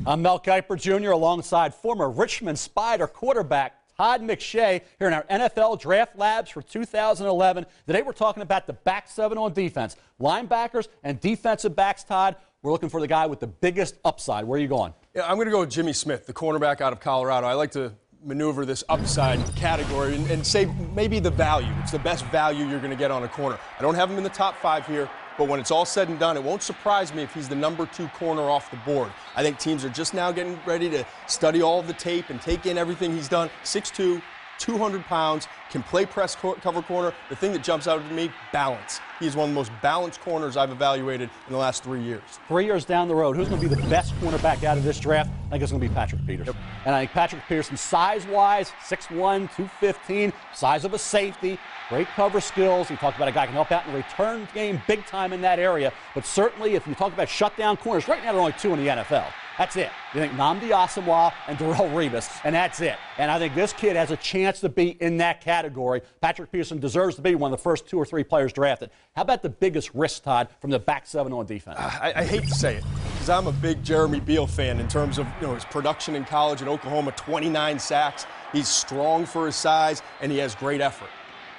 I'm Mel Kiper Jr. alongside former Richmond Spider quarterback Todd McShay here in our NFL Draft Labs for 2011. Today we're talking about the back seven on defense. Linebackers and defensive backs, Todd. We're looking for the guy with the biggest upside. Where are you going? Yeah, I'm going to go with Jimmy Smith, the cornerback out of Colorado. I like to maneuver this upside category and say maybe the value. It's the best value you're going to get on a corner. I don't have him in the top 5 here, but when it's all said and done, it won't surprise me if he's the number 2 corner off the board. I think teams are just now getting ready to study all of the tape and take in everything he's done. 6'2", 200 pounds, can play press cover corner. The thing that jumps out at me, balance. He's one of the most balanced corners I've evaluated in the last 3 years. 3 years down the road, who's going to be the best cornerback out of this draft? I think it's going to be Patrick Peterson. Yep. And I think Patrick Peterson, size-wise, 6'1", 215, size of a safety, great cover skills. You talked about a guy who can help out in the return game big time in that area. But certainly, if you talk about shutdown corners, right now there are only 2 in the NFL. That's it. You think Nnamdi Asomugha and Darrelle Revis, and that's it. And I think this kid has a chance to be in that category. Patrick Peterson deserves to be one of the first 2 or 3 players drafted. How about the biggest risk, Todd, from the back seven on defense? I hate to say it, because I'm a big Jeremy Beal fan in terms of his production in college at Oklahoma, 29 sacks. He's strong for his size, and he has great effort.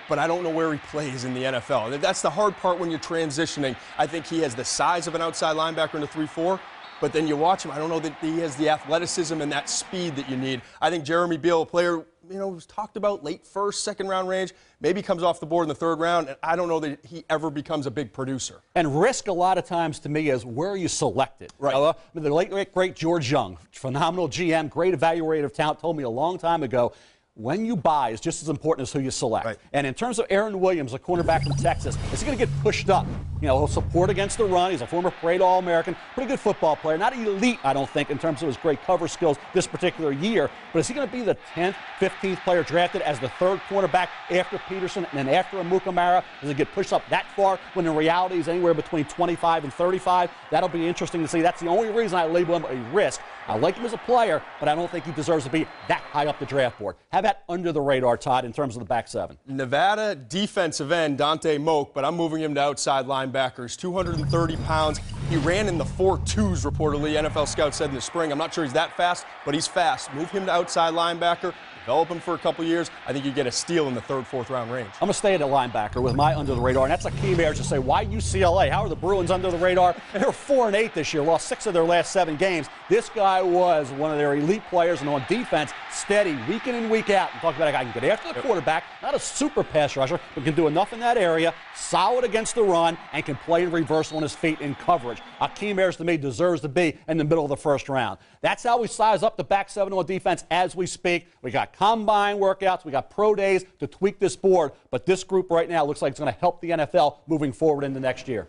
But I don't know where he plays in the NFL. That's the hard part when you're transitioning. I think he has the size of an outside linebacker in the 3-4. But then you watch him, I don't know that he has the athleticism and that speed that you need. I think Jeremy Beal, a player, who's talked about late first, second round range, maybe comes off the board in the 3rd round, and I don't know that he ever becomes a big producer. And risk a lot of times to me is where you select it. Right. The late, great George Young, phenomenal GM, great evaluator of talent, told me a long time ago, when you buy is just as important as who you select. Right. And in terms of Aaron Williams, a cornerback from Texas, is he going to get pushed up? He'll support against the run. He's a former parade All-American, pretty good football player. Not elite, I don't think, in terms of his great cover skills this particular year. But is he going to be the 10th, 15th player drafted as the 3rd cornerback after Peterson and then after Amukamara? Does he get pushed up that far when in reality he's anywhere between 25 and 35? That'll be interesting to see. That's the only reason I label him a risk. I like him as a player, but I don't think he deserves to be that high up the draft board. How about under the radar, Todd, in terms of the back seven? Nevada defensive end Dante Moak, but I'm moving him to outside linebackers. 230 pounds. He ran in the 4.2s, reportedly. NFL scouts said in the spring. I'm not sure he's that fast, but he's fast. Move him to outside linebacker. Develop him for a couple years. I think you get a steal in the 3rd, 4th round range. I'm going to stay at a linebacker with my under the radar, and that's a key marriage to say, why UCLA? How are the Bruins under the radar? And they're 4-8 this year, lost 6 of their last 7 games. This guy was one of their elite players, and on defense, steady week in and week out. I'm talking about a guy who can get after the quarterback, not a super pass rusher, but can do enough in that area, solid against the run, and can play in reverse on his feet in coverage. Akeem Ayers, to me, deserves to be in the middle of the 1st round. That's how we size up the back seven on defense as we speak. We got combine workouts, we got pro days to tweak this board, but this group right now looks like it's going to help the NFL moving forward into next year.